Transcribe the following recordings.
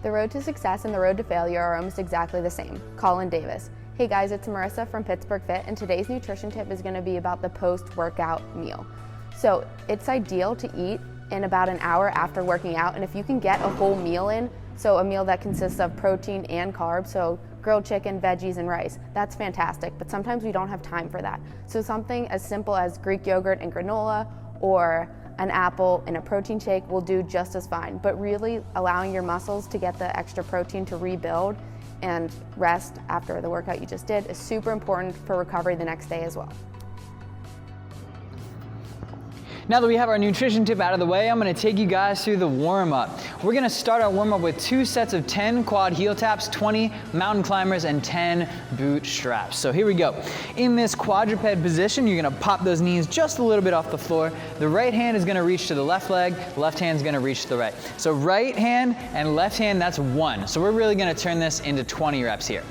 The road to success and the road to failure are almost exactly the same. Colin Davis. Hey guys, it's Marissa from Pittsburgh Fit, and today's nutrition tip is going to be about the post-workout meal. So it's ideal to eat in about an hour after working out, and if you can get a whole meal in, so a meal that consists of protein and carbs, so grilled chicken, veggies, and rice, that's fantastic, but sometimes we don't have time for that. So something as simple as Greek yogurt and granola, or an apple in a protein shake will do just as fine, but really allowing your muscles to get the extra protein to rebuild and rest after the workout you just did is super important for recovery the next day as well. Now that we have our nutrition tip out of the way, I'm gonna take you guys through the warm-up. We're gonna start our warm-up with 2 sets of 10 quad heel taps, 20 mountain climbers, and 10 boot straps. So here we go. In this quadruped position, you're gonna pop those knees just a little bit off the floor. The right hand is gonna reach to the left leg, left hand's gonna reach to the right. So right hand and left hand, that's 1. So we're really gonna turn this into 20 reps here.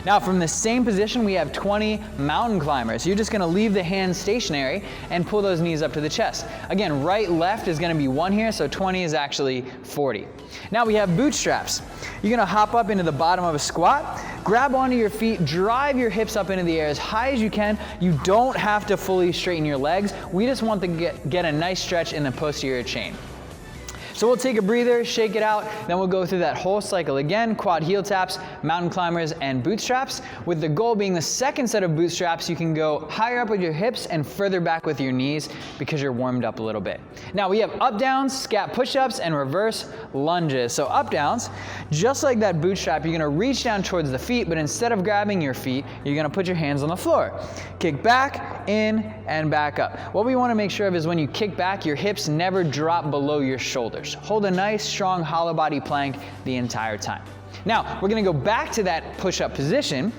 Now from the same position, we have 20 mountain climbers. You're just gonna leave the hands stationary and pull those knees up to the chest. Again, right, left is gonna be 1 here, so 20 is actually 40. Now we have boot straps. You're gonna hop up into the bottom of a squat, grab onto your feet, drive your hips up into the air as high as you can. You don't have to fully straighten your legs. We just want to get a nice stretch in the posterior chain. So we'll take a breather, shake it out, then we'll go through that whole cycle again, quad heel taps, mountain climbers, and bootstraps, with the goal being the second set of bootstraps, you can go higher up with your hips and further back with your knees because you're warmed up a little bit. Now we have up downs, scat push-ups, and reverse lunges. So up downs, just like that bootstrap, you're gonna reach down towards the feet, but instead of grabbing your feet, you're gonna put your hands on the floor. Kick back, in, and back up. What we wanna make sure of is when you kick back, your hips never drop below your shoulders. Hold a nice, strong, hollow body plank the entire time. Now, we're gonna go back to that push-up position,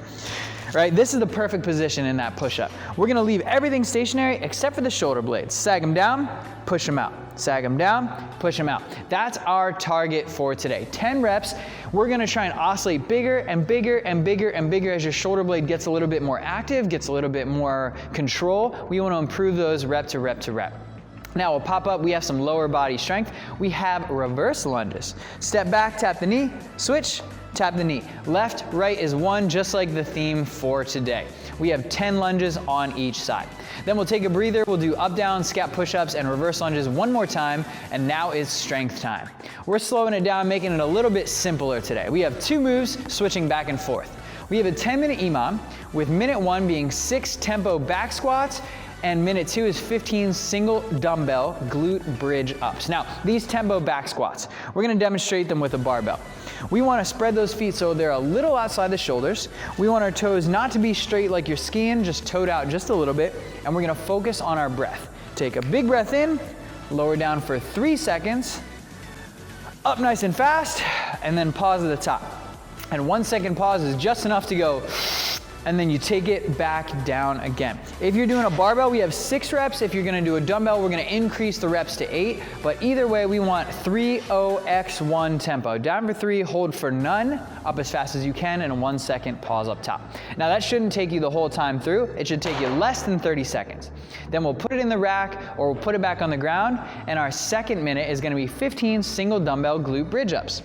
right? This is the perfect position in that push-up. We're gonna leave everything stationary except for the shoulder blades. Sag them down, push them out. Sag them down, push them out. That's our target for today. 10 reps. We're gonna try and oscillate bigger and bigger and bigger and bigger as your shoulder blade gets a little bit more active, gets a little bit more control. We wanna improve those rep to rep to rep. Now we'll pop up, we have some lower body strength. We have reverse lunges. Step back, tap the knee, switch, tap the knee. Left, right is 1, just like the theme for today. We have 10 lunges on each side. Then we'll take a breather, we'll do up, down, scat push-ups, and reverse lunges one more time, and now is strength time. We're slowing it down, making it a little bit simpler today. We have 2 moves, switching back and forth. We have a 10-minute EMOM, with minute 1 being 6 tempo back squats, and minute 2 is 15 single dumbbell glute bridge ups. Now, these tempo back squats, we're gonna demonstrate them with a barbell. We wanna spread those feet so they're a little outside the shoulders. We want our toes not to be straight like you're skiing, just toed out just a little bit, and we're gonna focus on our breath. Take a big breath in, lower down for 3 seconds, up nice and fast, and then pause at the top. And 1 second pause is just enough to go, and then you take it back down again. If you're doing a barbell, we have 6 reps. If you're gonna do a dumbbell, we're gonna increase the reps to 8, but either way, we want 3-0-X-1 tempo. Down for 3, hold for none, up as fast as you can, and a 1 second pause up top. Now that shouldn't take you the whole time through. It should take you less than 30 seconds. Then we'll put it in the rack, or we'll put it back on the ground, and our second minute is gonna be 15 single dumbbell glute bridge ups.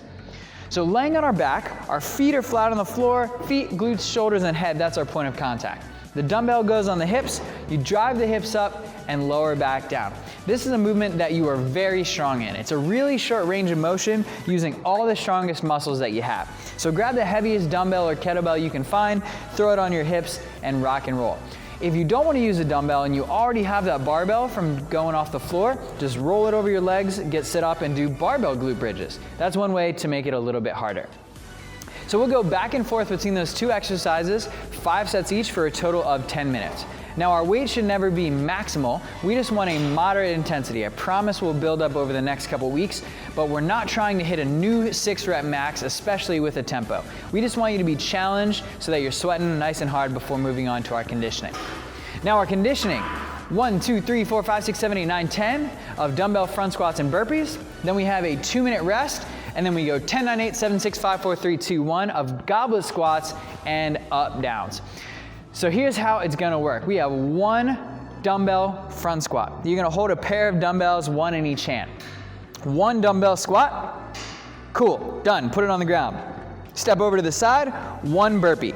So laying on our back, our feet are flat on the floor, feet, glutes, shoulders, and head, that's our point of contact. The dumbbell goes on the hips, you drive the hips up and lower back down. This is a movement that you are very strong in. It's a really short range of motion using all the strongest muscles that you have. So grab the heaviest dumbbell or kettlebell you can find, throw it on your hips, and rock and roll. If you don't want to use a dumbbell and you already have that barbell from going off the floor, just roll it over your legs, get sit up, and do barbell glute bridges. That's one way to make it a little bit harder. So we'll go back and forth between those 2 exercises, 5 sets each for a total of 10 minutes. Now our weight should never be maximal, we just want a moderate intensity. I promise we'll build up over the next couple weeks, but we're not trying to hit a new 6 rep max, especially with a tempo. We just want you to be challenged so that you're sweating nice and hard before moving on to our conditioning. Now our conditioning, 1, 2, 3, 4, 5, 6, 7, 8, 9, 10 of dumbbell front squats and burpees. Then we have a 2-minute rest, and then we go 10, 9, 8, 7, 6, 5, 4, 3, 2, 1 of goblet squats and up downs. So here's how it's gonna work. We have 1 dumbbell front squat. You're gonna hold a pair of dumbbells, 1 in each hand. 1 dumbbell squat, Cool, done, put it on the ground. Step over to the side, 1 burpee.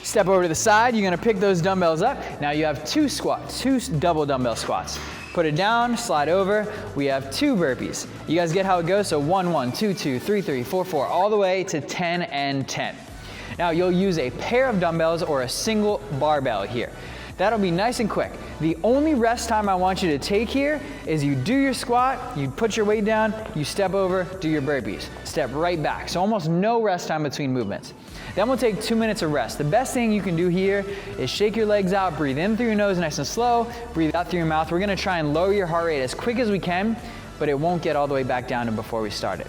Step over to the side, you're gonna pick those dumbbells up. Now you have 2 squats, 2 double dumbbell squats. Put it down, slide over, we have 2 burpees. You guys get how it goes? So 1, 1, 2, 2, 3, 3, 4, 4, all the way to 10 and 10. Now you'll use a pair of dumbbells or a single barbell here. That'll be nice and quick. The only rest time I want you to take here is you do your squat, you put your weight down, you step over, do your burpees. Step right back. So almost no rest time between movements. Then we'll take 2 minutes of rest. The best thing you can do here is shake your legs out, breathe in through your nose nice and slow, breathe out through your mouth. We're gonna try and lower your heart rate as quick as we can, but it won't get all the way back down to before we started.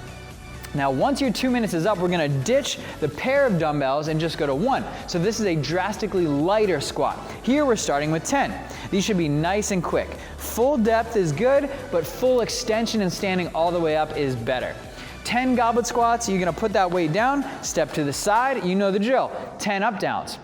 Now, once your 2 minutes is up, we're gonna ditch the pair of dumbbells and just go to 1. So this is a drastically lighter squat. Here we're starting with 10. These should be nice and quick. Full depth is good, but full extension and standing all the way up is better. 10 goblet squats, you're gonna put that weight down, step to the side, you know the drill, 10 up downs.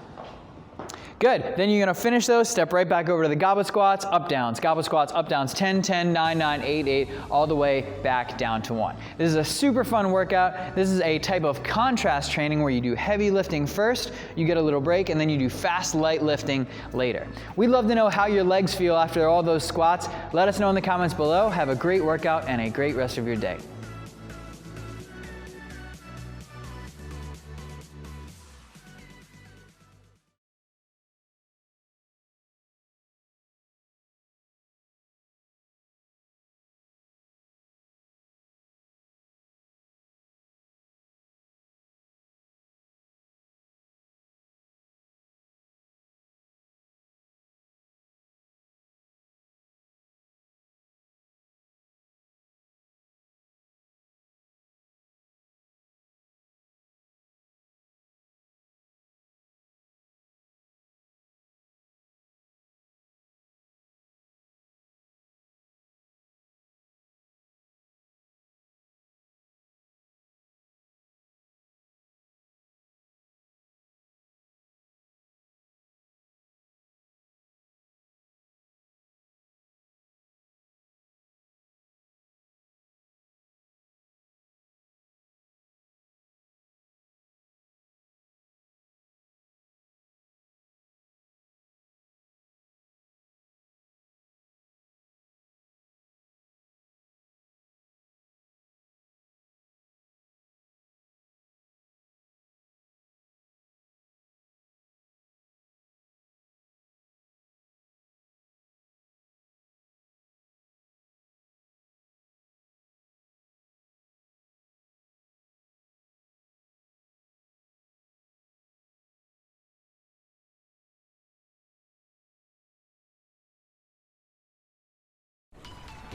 Good, then you're gonna finish those, step right back over to the goblet squats, up downs, 10, 10, 9, 9, 8, 8, all the way back down to 1. This is a super fun workout. This is a type of contrast training where you do heavy lifting first, you get a little break, and then you do fast, light lifting later. We'd love to know how your legs feel after all those squats. Let us know in the comments below. Have a great workout and a great rest of your day.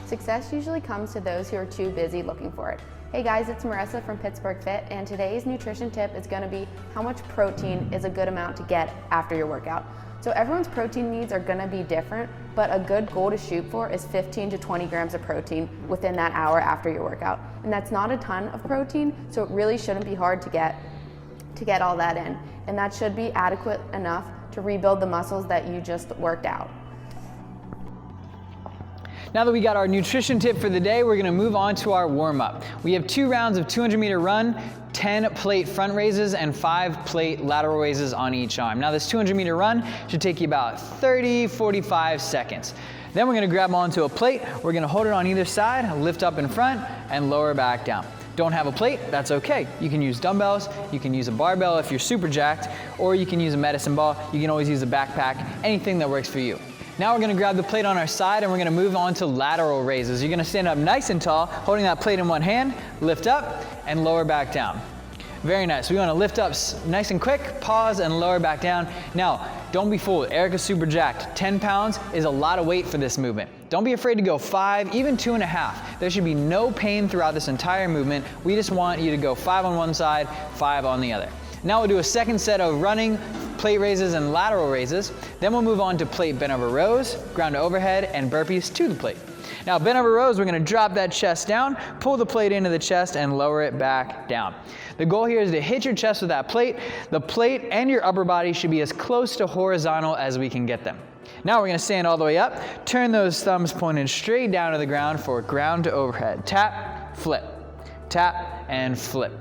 Success usually comes to those who are too busy looking for it. Hey guys, it's Marissa from Pittsburgh Fit, and today's nutrition tip is going to be how much protein is a good amount to get after your workout. So everyone's protein needs are going to be different, but a good goal to shoot for is 15 to 20 grams of protein within that hour after your workout. And that's not a ton of protein, so it really shouldn't be hard to get all that in. And that should be adequate enough to rebuild the muscles that you just worked out. Now that we got our nutrition tip for the day, we're gonna move on to our warm-up. We have 2 rounds of 200-meter run, 10 plate front raises, and 5 plate lateral raises on each arm. Now this 200-meter run should take you about 30-45 seconds. Then we're gonna grab onto a plate, we're gonna hold it on either side, lift up in front, and lower back down. Don't have a plate, that's okay. You can use dumbbells, you can use a barbell if you're super jacked, or you can use a medicine ball, you can always use a backpack, anything that works for you. Now we're gonna grab the plate on our side and we're gonna move on to lateral raises. You're gonna stand up nice and tall, holding that plate in one hand, lift up, and lower back down. Very nice. We wanna lift up nice and quick, pause, and lower back down. Now, don't be fooled. Erica's super jacked. 10 pounds is a lot of weight for this movement. Don't be afraid to go 5, even 2.5. There should be no pain throughout this entire movement. We just want you to go 5 on one side, 5 on the other. Now we'll do a second set of running, plate raises, and lateral raises. Then we'll move on to plate bent over rows, ground to overhead, and burpees to the plate. Now bent over rows, we're gonna drop that chest down, pull the plate into the chest, and lower it back down. The goal here is to hit your chest with that plate. The plate and your upper body should be as close to horizontal as we can get them. Now we're gonna stand all the way up, turn those thumbs pointed straight down to the ground for ground to overhead. Tap, flip. tap, and flip.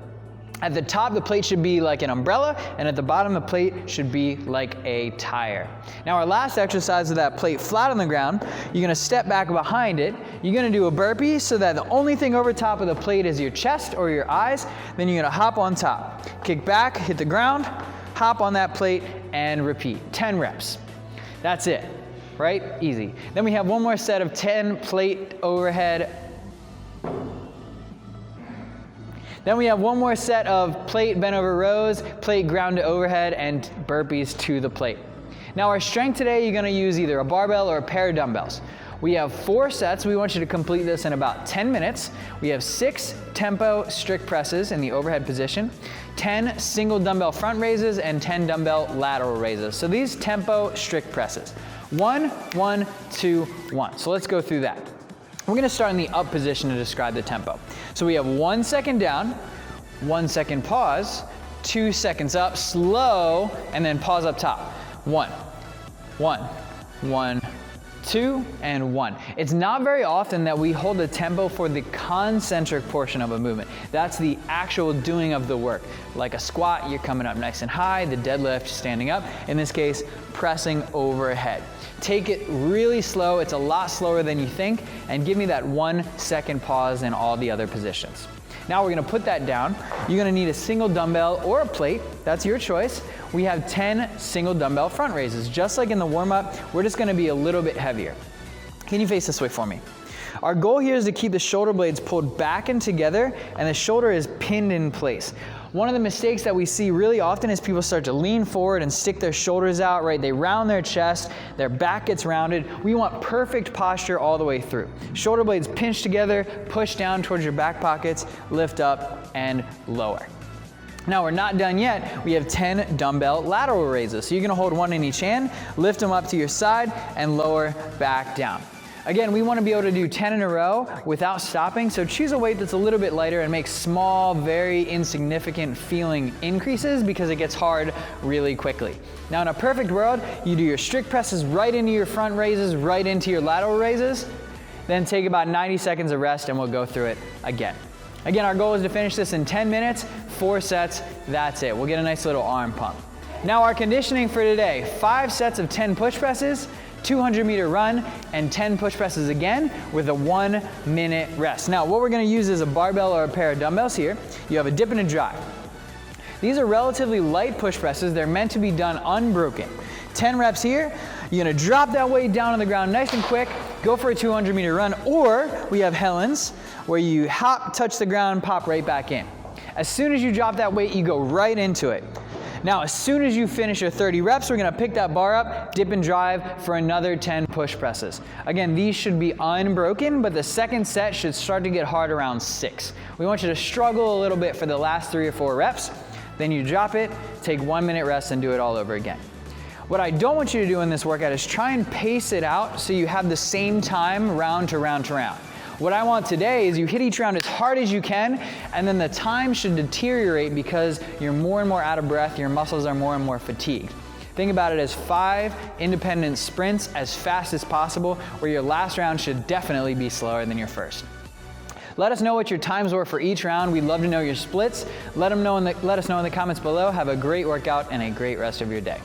At the top, the plate should be like an umbrella, and at the bottom, the plate should be like a tire. Now, our last exercise with that plate flat on the ground, you're gonna step back behind it. You're gonna do a burpee so that the only thing over top of the plate is your chest or your eyes. Then you're gonna hop on top. Kick back, hit the ground, hop on that plate, and repeat. 10 reps. That's it, right? Easy. Then we have one more set of 10 plate overhead. Then we have one more set of plate bent over rows, plate ground to overhead, and burpees to the plate. Now our strength today, you're gonna use either a barbell or a pair of dumbbells. We have 4 sets. We want you to complete this in about 10 minutes. We have 6 tempo strict presses in the overhead position, 10 single dumbbell front raises, and 10 dumbbell lateral raises. So these tempo strict presses. 1, 1, 2, 1. So let's go through that. We're gonna start in the up position to describe the tempo. So we have 1 second down, 1 second pause, 2 seconds up, slow, and then pause up top. 1, 1, 1, 2, and 1. It's not very often that we hold the tempo for the concentric portion of a movement. That's the actual doing of the work. Like a squat, you're coming up nice and high, the deadlift, standing up. In this case, pressing overhead. Take it really slow, it's a lot slower than you think, and give me that 1 second pause in all the other positions. Now we're gonna put that down. You're gonna need a single dumbbell or a plate, that's your choice. We have 10 single dumbbell front raises. Just like in the warm-up, we're just gonna be a little bit heavier. Can you face this way for me? Our goal here is to keep the shoulder blades pulled back and together, and the shoulder is pinned in place. One of the mistakes that we see really often is people start to lean forward and stick their shoulders out, right? They round their chest, their back gets rounded. We want perfect posture all the way through. Shoulder blades pinch together, push down towards your back pockets, lift up and lower. Now we're not done yet. We have 10 dumbbell lateral raises. So you're gonna hold 1 in each hand, lift them up to your side and lower back down. Again, we want to be able to do 10 in a row without stopping, so choose a weight that's a little bit lighter and make small, very insignificant feeling increases because it gets hard really quickly. Now in a perfect world, you do your strict presses right into your front raises, right into your lateral raises, then take about 90 seconds of rest and we'll go through it again. Again, our goal is to finish this in 10 minutes, 4 sets, that's it. We'll get a nice little arm pump. Now our conditioning for today, 5 sets of 10 push presses, 200-meter run, and 10 push presses again with a 1-minute rest. Now, what we're gonna use is a barbell or a pair of dumbbells here. You have a dip and a drive. These are relatively light push presses. They're meant to be done unbroken. 10 reps here. You're gonna drop that weight down on the ground nice and quick, go for a 200-meter run, or we have Helens, where you hop, touch the ground, pop right back in. As soon as you drop that weight, you go right into it. Now, as soon as you finish your 30 reps, we're gonna pick that bar up, dip and drive for another 10 push presses. Again, these should be unbroken, but the second set should start to get hard around 6. We want you to struggle a little bit for the last 3 or 4 reps, then you drop it, take 1 minute rest and do it all over again. What I don't want you to do in this workout is try and pace it out so you have the same time round to round to round. What I want today is you hit each round as hard as you can, and then the time should deteriorate because you're more and more out of breath, your muscles are more and more fatigued. Think about it as 5 independent sprints as fast as possible, where your last round should definitely be slower than your first. Let us know what your times were for each round. We'd love to know your splits. Let us know in the comments below. Have a great workout and a great rest of your day.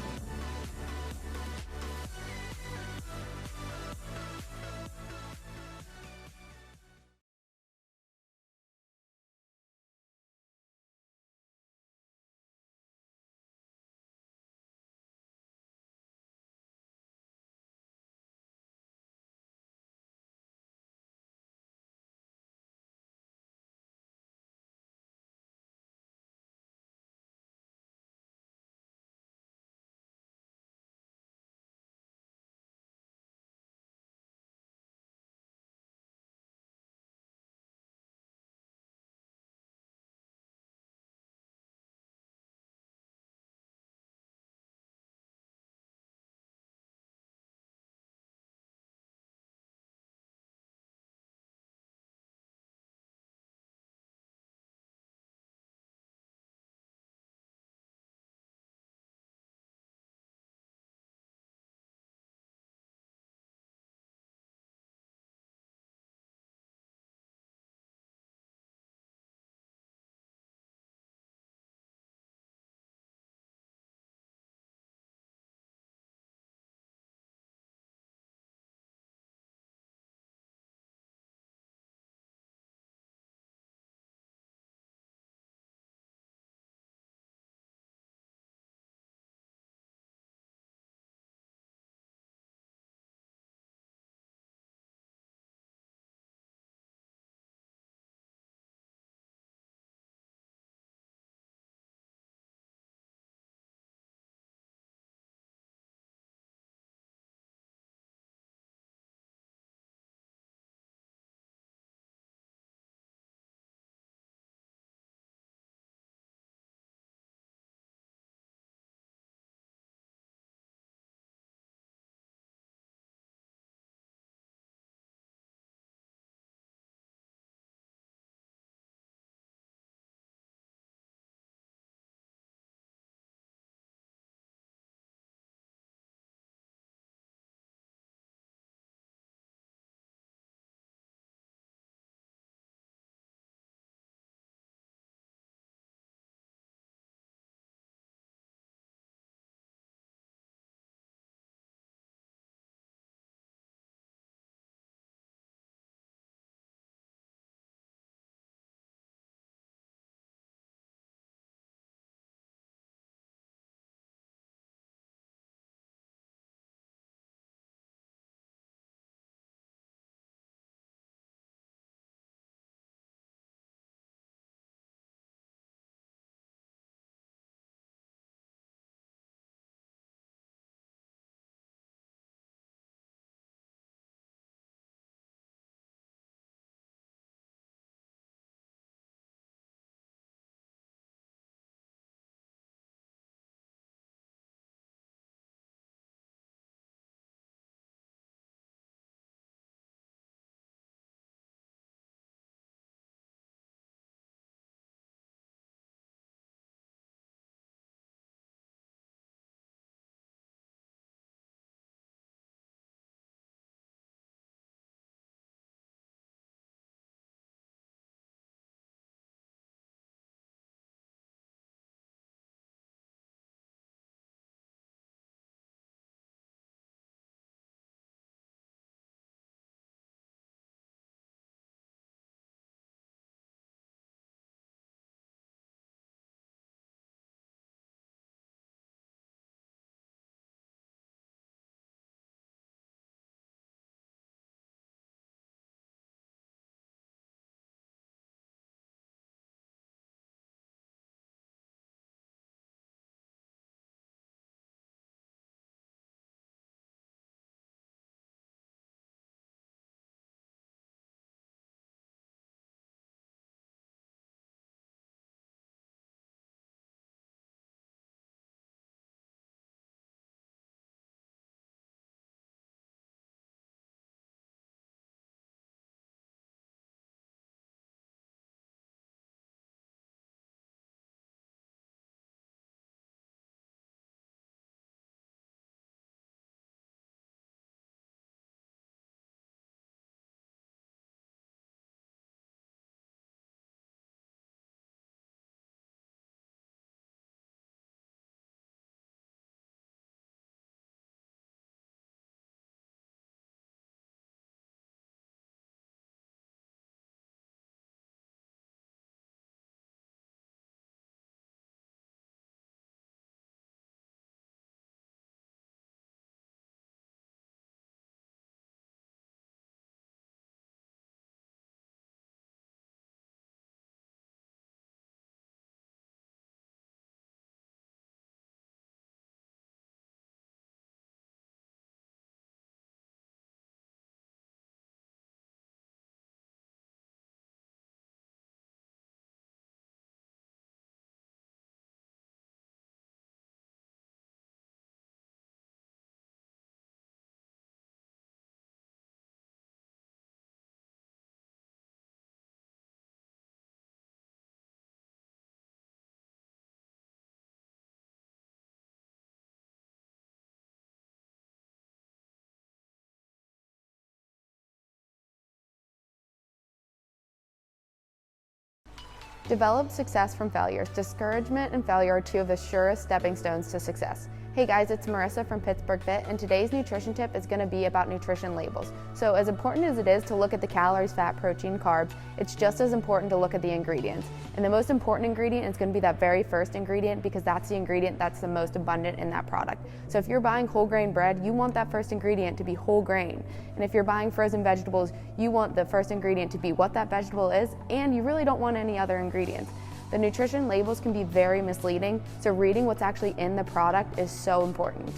Develop success from failures. Discouragement and failure are two of the surest stepping stones to success. Hey guys, it's Marissa from Pittsburgh Fit, and today's nutrition tip is going to be about nutrition labels. So as important as it is to look at the calories, fat, protein, carbs, it's just as important to look at the ingredients. And the most important ingredient is going to be that very first ingredient, because that's the ingredient that's the most abundant in that product. So if you're buying whole grain bread, you want that first ingredient to be whole grain. And if you're buying frozen vegetables, you want the first ingredient to be what that vegetable is, and you really don't want any other ingredients. The nutrition labels can be very misleading, so reading what's actually in the product is so important.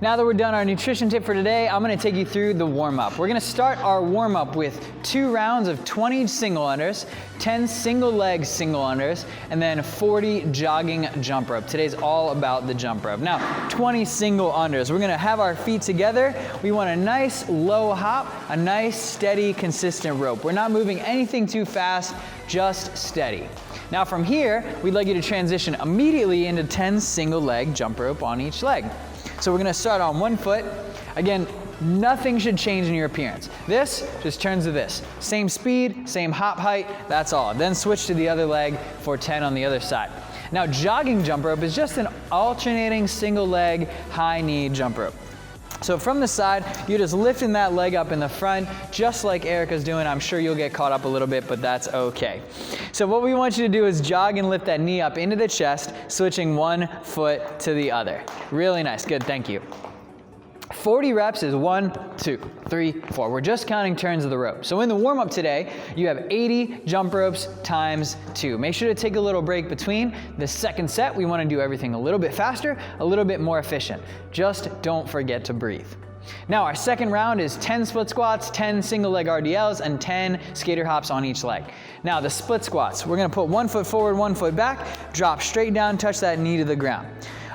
Now that we're done our nutrition tip for today, I'm gonna take you through the warm-up. We're gonna start our warm-up with 2 rounds of 20 single unders, 10 single leg single unders, and then 40 jogging jump rope. Today's all about the jump rope. Now, 20 single unders. We're gonna have our feet together. We want a nice low hop, a nice steady, consistent rope. We're not moving anything too fast, just steady. Now from here, we'd like you to transition immediately into 10 single leg jump rope on each leg. So we're gonna start on one foot. Again, nothing should change in your appearance. This just turns to this. Same speed, same hop height, that's all. Then switch to the other leg for 10 on the other side. Now jogging jump rope is just an alternating single leg high knee jump rope. So from the side, you're just lifting that leg up in the front, just like Erica's doing. I'm sure you'll get caught up a little bit, but that's okay. So what we want you to do is jog and lift that knee up into the chest, switching one foot to the other. Really nice, good, thank you. 40 reps is 1, 2, 3, 4. We're just counting turns of the rope. So in the warm-up today, you have 80 jump ropes times 2. Make sure to take a little break between. The second set, we want to do everything a little bit faster, a little bit more efficient. Just don't forget to breathe. Now our second round is 10 split squats, 10 single leg RDLs, and 10 skater hops on each leg. Now the split squats, we're going to put 1 foot forward, 1 foot back, drop straight down, touch that knee to the ground.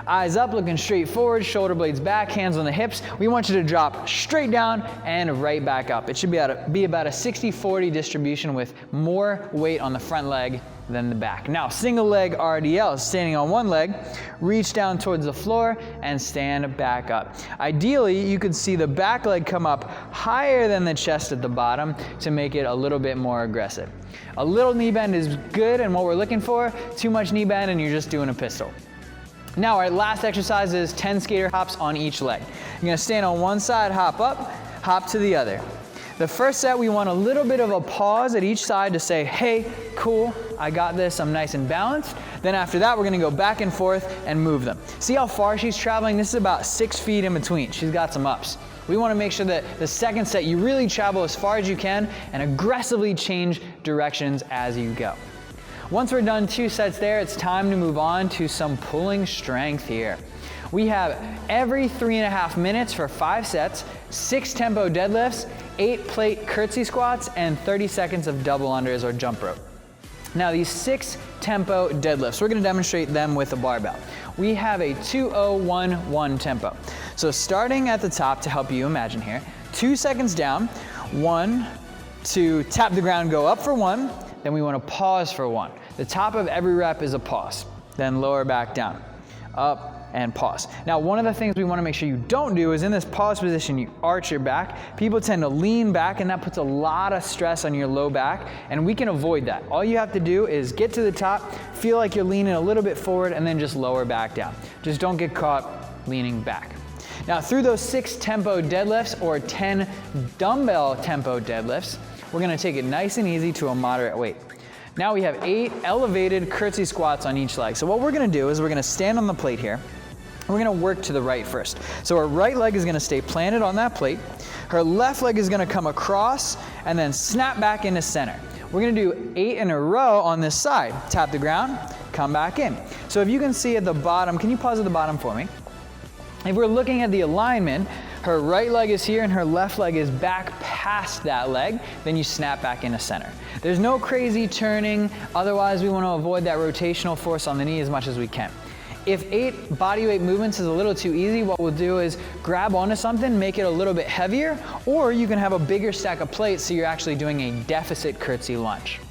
Eyes up, looking straight forward, shoulder blades back, hands on the hips. We want you to drop straight down and right back up. It should be about a 60-40 distribution with more weight on the front leg than the back. Now, single leg RDL, standing on one leg, reach down towards the floor and stand back up. Ideally, you could see the back leg come up higher than the chest at the bottom to make it a little bit more aggressive. A little knee bend is good and what we're looking for. Too much knee bend and you're just doing a pistol. Now our last exercise is 10 skater hops on each leg. You're gonna stand on one side, hop up, hop to the other. The first set, we want a little bit of a pause at each side to say, hey, cool, I got this, I'm nice and balanced. Then after that, we're gonna go back and forth and move them. See how far she's traveling? This is about 6 feet in between. She's got some ups. We wanna make sure that the second set, you really travel as far as you can and aggressively change directions as you go. Once we're done 2 sets there, it's time to move on to some pulling strength here. We have every 3.5 minutes for 5 sets, 6 tempo deadlifts, 8 plate curtsy squats, and 30 seconds of double unders or jump rope. Now these 6 tempo deadlifts, we're gonna demonstrate them with a barbell. We have a 2-0-1-1 tempo. So starting at the top to help you imagine here, 2 seconds down, 1, 2, tap the ground, go up for 1, then we want to pause for 1. The top of every rep is a pause. Then lower back down, up and pause. Now one of the things we want to make sure you don't do is in this pause position, you arch your back. People tend to lean back and that puts a lot of stress on your low back and we can avoid that. All you have to do is get to the top, feel like you're leaning a little bit forward and then just lower back down. Just don't get caught leaning back. Now through those 6 tempo deadlifts or 10 dumbbell tempo deadlifts, we're gonna take it nice and easy to a moderate weight. Now we have 8 elevated curtsy squats on each leg. So what we're gonna do is we're gonna stand on the plate here. We're gonna work to the right first. So our right leg is gonna stay planted on that plate. Her left leg is gonna come across and then snap back into center. We're gonna do 8 in a row on this side. Tap the ground, come back in. So if you can see at the bottom, can you pause at the bottom for me? If we're looking at the alignment, her right leg is here and her left leg is back past that leg, then you snap back into center. There's no crazy turning, otherwise we want to avoid that rotational force on the knee as much as we can. If 8 bodyweight movements is a little too easy, what we'll do is grab onto something, make it a little bit heavier, or you can have a bigger stack of plates so you're actually doing a deficit curtsy lunge.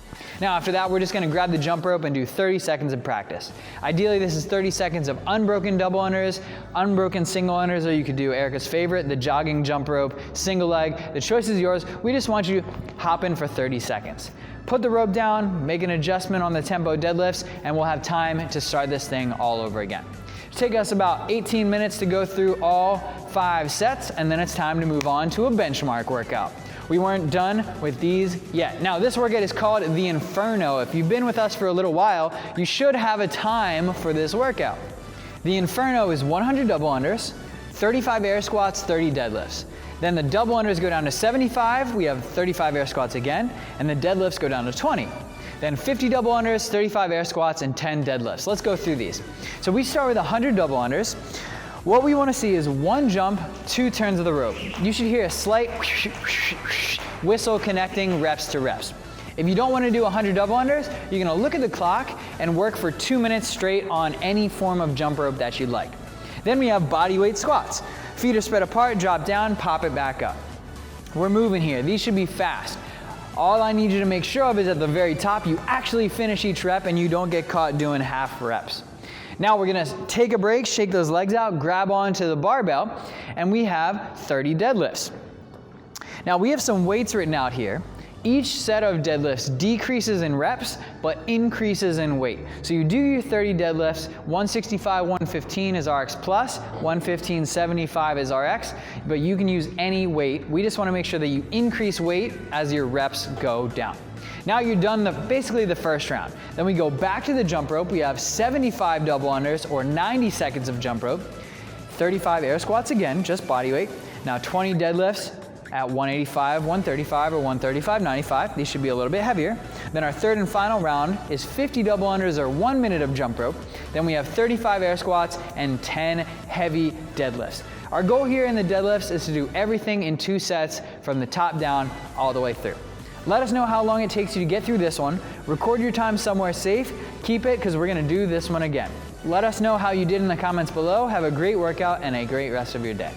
Now after that, we're just gonna grab the jump rope and do 30 seconds of practice. Ideally, this is 30 seconds of unbroken double unders, unbroken single unders, or you could do Erica's favorite, the jogging jump rope, single leg. The choice is yours. We just want you to hop in for 30 seconds. Put the rope down, make an adjustment on the tempo deadlifts, and we'll have time to start this thing all over again. It'll take us about 18 minutes to go through all 5 sets, and then it's time to move on to a benchmark workout. We weren't done with these yet. Now, this workout is called the Inferno. If you've been with us for a little while, you should have a time for this workout. The Inferno is 100 double unders, 35 air squats, 30 deadlifts. Then the double unders go down to 75, we have 35 air squats again, and the deadlifts go down to 20. Then 50 double unders, 35 air squats, and 10 deadlifts. Let's go through these. So we start with 100 double unders. What we want to see is 1 jump, 2 turns of the rope. You should hear a slight whistle connecting reps to reps. If you don't want to do 100 double unders, you're going to look at the clock and work for 2 minutes straight on any form of jump rope that you'd like. Then we have body weight squats. Feet are spread apart, drop down, pop it back up. We're moving here. These should be fast. All I need you to make sure of is at the very top, you actually finish each rep and you don't get caught doing half reps. Now we're gonna take a break, shake those legs out, grab onto the barbell, and we have 30 deadlifts. Now we have some weights written out here. Each set of deadlifts decreases in reps, but increases in weight. So you do your 30 deadlifts, 165, 115 is RX plus, 115, 75 is RX, but you can use any weight. We just wanna make sure that you increase weight as your reps go down. Now you're done basically the first round. Then we go back to the jump rope. We have 75 double unders or 90 seconds of jump rope, 35 air squats again, just body weight. Now 20 deadlifts at 185, 135, or 135, 95. These should be a little bit heavier. Then our third and final round is 50 double unders or 1 minute of jump rope. Then we have 35 air squats and 10 heavy deadlifts. Our goal here in the deadlifts is to do everything in 2 sets from the top down all the way through. Let us know how long it takes you to get through this one. Record your time somewhere safe. Keep it because we're gonna do this one again. Let us know how you did in the comments below. Have a great workout and a great rest of your day.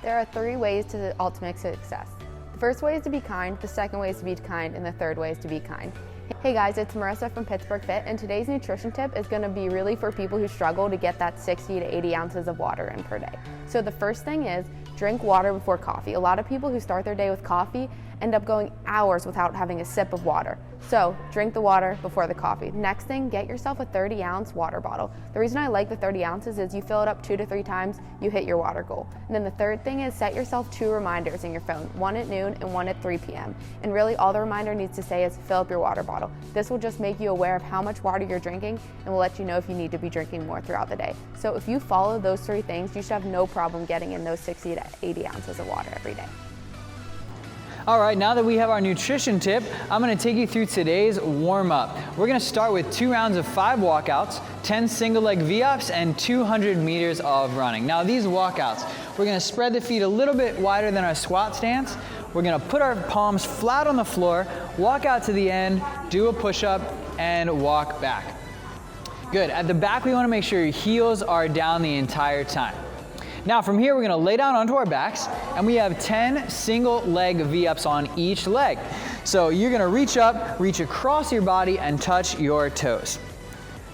There are 3 ways to the ultimate success. The first way is to be kind, the second way is to be kind, and the third way is to be kind. Hey guys, it's Marissa from Pittsburgh Fit, and today's nutrition tip is going to be really for people who struggle to get that 60 to 80 ounces of water in per day. So the first thing is drink water before coffee. A lot of people who start their day with coffee end up going hours without having a sip of water. So drink the water before the coffee. Next thing, get yourself a 30-ounce water bottle. The reason I like the 30 ounces is you fill it up 2 to 3 times, you hit your water goal. And then the third thing is set yourself 2 reminders in your phone, one at noon and one at 3 p.m. And really all the reminder needs to say is fill up your water bottle. This will just make you aware of how much water you're drinking and will let you know if you need to be drinking more throughout the day. So if you follow those 3 things, you should have no problem getting in those 60 to 80 ounces of water every day. All right, now that we have our nutrition tip, I'm gonna take you through today's warm-up. We're gonna start with 2 rounds of 5 walkouts, 10 single leg V-ups, and 200 meters of running. Now these walkouts, we're gonna spread the feet a little bit wider than our squat stance. We're gonna put our palms flat on the floor, walk out to the end, do a push-up, and walk back. Good, at the back we wanna make sure your heels are down the entire time. Now from here, we're gonna lay down onto our backs, and we have 10 single leg V-ups on each leg. So you're gonna reach up, reach across your body, and touch your toes.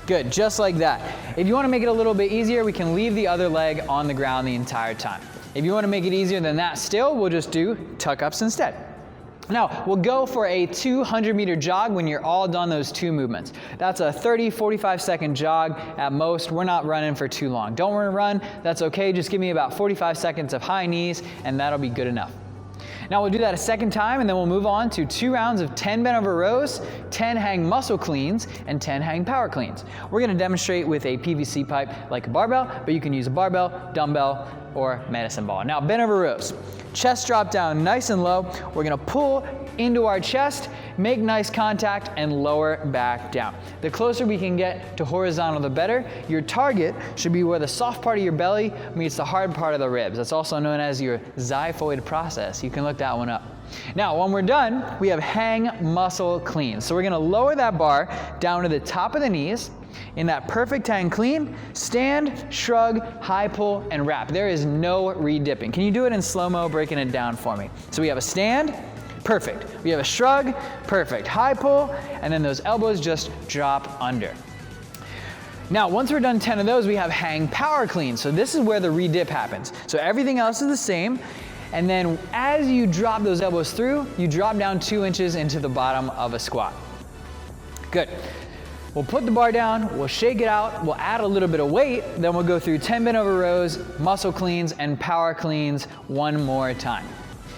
Good, just like that. If you wanna make it a little bit easier, we can leave the other leg on the ground the entire time. If you wanna make it easier than that still, we'll just do tuck-ups instead. Now, we'll go for a 200-meter jog when you're all done those 2 movements. That's a 30-45 second jog at most. We're not running for too long. Don't want to run, that's okay. Just give me about 45 seconds of high knees, and that'll be good enough. Now we'll do that a second time, and then we'll move on to 2 rounds of 10 bent over rows, 10 hang muscle cleans, and 10 hang power cleans. We're gonna demonstrate with a PVC pipe like a barbell, but you can use a barbell, dumbbell, or medicine ball. Now bent over rows. Chest drop down nice and low. We're gonna pull into our chest, make nice contact, and lower back down. The closer we can get to horizontal, the better. Your target should be where the soft part of your belly meets the hard part of the ribs. That's also known as your xiphoid process. You can look that one up. Now, when we're done, we have hang muscle cleans. So we're gonna lower that bar down to the top of the knees. In that perfect hang clean, stand, shrug, high pull, and wrap. There is no re-dipping. Can you do it in slow-mo, breaking it down for me? So we have a stand, perfect. We have a shrug, perfect. High pull, and then those elbows just drop under. Now, once we're done 10 of those, we have hang power clean. So this is where the re-dip happens. So everything else is the same, and then as you drop those elbows through, you drop down 2 inches into the bottom of a squat. Good. We'll put the bar down, we'll shake it out, we'll add a little bit of weight, then we'll go through 10 bent over rows, muscle cleans, and power cleans one more time.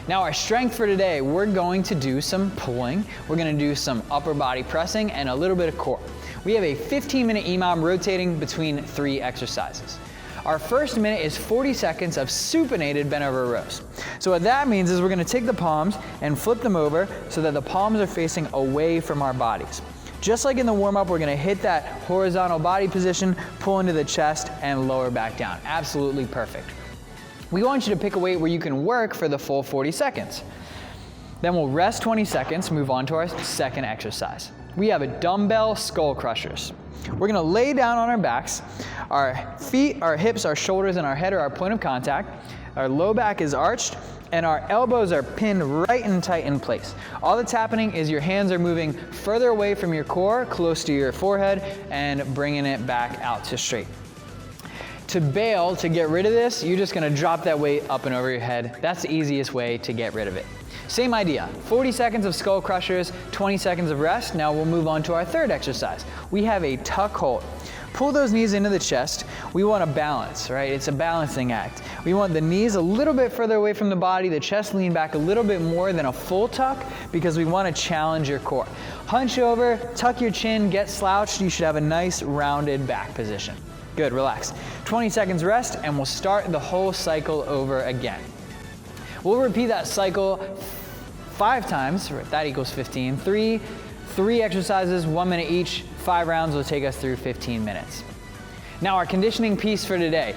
Now our strength for today, we're going to do some pulling, we're gonna do some upper body pressing, and a little bit of core. We have a 15-minute EMOM rotating between 3 exercises. Our first minute is 40 seconds of supinated bent over rows. So what that means is we're gonna take the palms and flip them over so that the palms are facing away from our bodies. Just like in the warm-up, we're gonna hit that horizontal body position, pull into the chest, and lower back down. Absolutely perfect. We want you to pick a weight where you can work for the full 40 seconds. Then we'll rest 20 seconds, move on to our second exercise. We have a dumbbell skull crushers. We're gonna lay down on our backs. Our feet, our hips, our shoulders, and our head are our point of contact. Our low back is arched, and our elbows are pinned right and tight in place. All that's happening is your hands are moving further away from your core, close to your forehead, and bringing it back out to straight. To bail, to get rid of this, you're just gonna drop that weight up and over your head. That's the easiest way to get rid of it. Same idea, 40 seconds of skull crushers, 20 seconds of rest. Now we'll move on to our third exercise. We have a tuck hold. Pull those knees into the chest. We want to balance, right? It's a balancing act. We want the knees a little bit further away from the body, the chest lean back a little bit more than a full tuck because we want to challenge your core. Hunch over, tuck your chin, get slouched. You should have a nice rounded back position. Good, relax. 20 seconds rest, and we'll start the whole cycle over again. We'll repeat that cycle 5 times, that equals 15. Three exercises, 1 minute each, 5 rounds will take us through 15 minutes. Now our conditioning piece for today.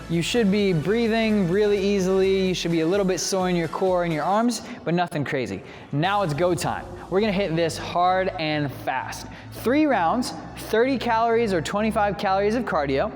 You should be breathing really easily, you should be a little bit sore in your core and your arms, but nothing crazy. Now it's go time. we're gonna hit this hard and fast. 3 rounds, 30 calories or 25 calories of cardio.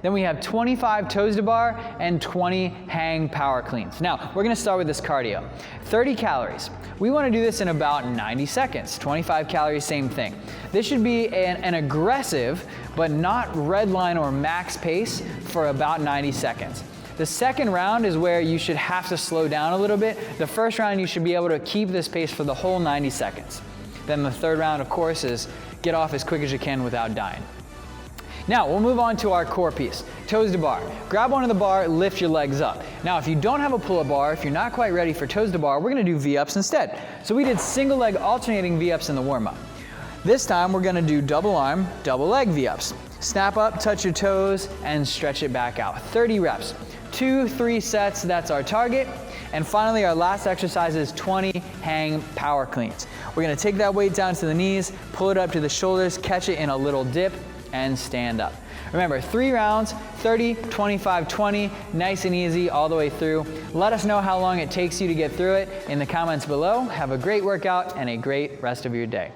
Then we have 25 toes to bar and 20 hang power cleans. Now, we're gonna start with this cardio. 30 calories. We wanna do this in about 90 seconds. 25 calories, same thing. This should be an aggressive, but not red line or max pace for about 90 seconds. The second round is where you should have to slow down a little bit. The first round, you should be able to keep this pace for the whole 90 seconds. Then the third round, of course, is get off as quick as you can without dying. Now, we'll move on to our core piece, toes to bar. Grab onto the bar, lift your legs up. Now, if you don't have a pull-up bar, if you're not quite ready for toes to bar, we're gonna do V-ups instead. So we did single leg alternating V-ups in the warm-up. This time, we're gonna do double arm, double leg V-ups. Snap up, touch your toes, and stretch it back out. 30 reps. 2-3 sets, that's our target. And finally, our last exercise is 20 hang power cleans. We're gonna take that weight down to the knees, pull it up to the shoulders, catch it in a little dip, and stand up. Remember, 3 rounds, 30, 25, 20, nice and easy all the way through. Let us know how long it takes you to get through it in the comments below. Have a great workout and a great rest of your day.